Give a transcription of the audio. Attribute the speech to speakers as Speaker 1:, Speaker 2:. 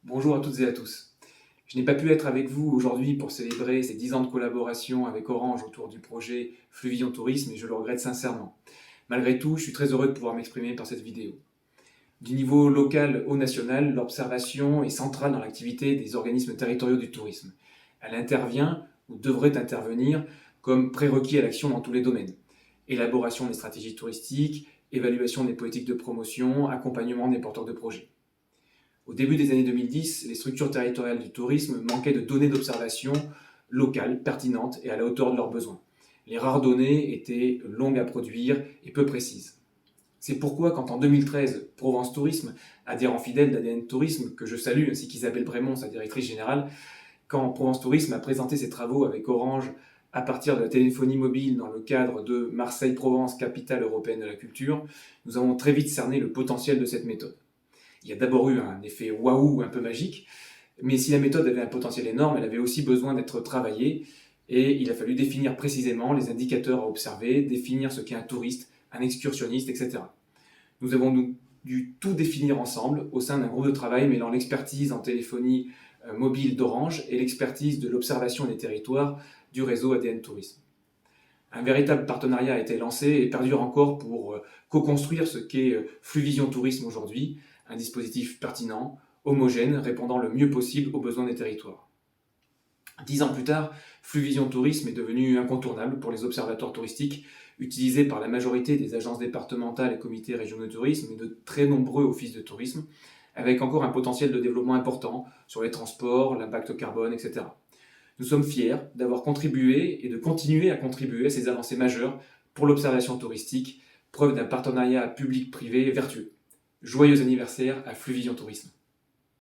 Speaker 1: Bonjour à toutes et à tous. Je n'ai pas pu être avec vous aujourd'hui pour célébrer ces 10 ans de collaboration avec Orange autour du projet Fluvion Tourisme et je le regrette sincèrement. Malgré tout, je suis très heureux de pouvoir m'exprimer par cette vidéo. Du niveau local au national, l'observation est centrale dans l'activité des organismes territoriaux du tourisme. Elle intervient ou devrait intervenir comme prérequis à l'action dans tous les domaines. Élaboration des stratégies touristiques, évaluation des politiques de promotion, accompagnement des porteurs de projets. Au début des années 2010, les structures territoriales du tourisme manquaient de données d'observation locales, pertinentes et à la hauteur de leurs besoins. Les rares données étaient longues à produire et peu précises. C'est pourquoi quand en 2013, Provence Tourisme, adhérent fidèle d'ADN Tourisme, que je salue, ainsi qu'Isabelle Brémond, sa directrice générale, quand Provence Tourisme a présenté ses travaux avec Orange à partir de la téléphonie mobile dans le cadre de Marseille-Provence, capitale européenne de la culture, nous avons très vite cerné le potentiel de cette méthode. Il y a d'abord eu un effet waouh un peu magique, mais si la méthode avait un potentiel énorme, elle avait aussi besoin d'être travaillée et il a fallu définir précisément les indicateurs à observer, définir ce qu'est un touriste, un excursionniste, etc. Nous avons dû tout définir ensemble au sein d'un groupe de travail mêlant l'expertise en téléphonie mobile d'Orange et l'expertise de l'observation des territoires du réseau ADN Tourisme. Un véritable partenariat a été lancé et perdure encore pour co-construire ce qu'est Fluvision Tourisme aujourd'hui, un dispositif pertinent, homogène, répondant le mieux possible aux besoins des territoires. 10 ans plus tard, Fluvision Tourisme est devenu incontournable pour les observatoires touristiques, utilisés par la majorité des agences départementales et comités régionaux de tourisme et de très nombreux offices de tourisme, avec encore un potentiel de développement important sur les transports, l'impact carbone, etc. Nous sommes fiers d'avoir contribué et de continuer à contribuer à ces avancées majeures pour l'observation touristique, preuve d'un partenariat public-privé vertueux. Joyeux anniversaire à Fluvision Tourisme.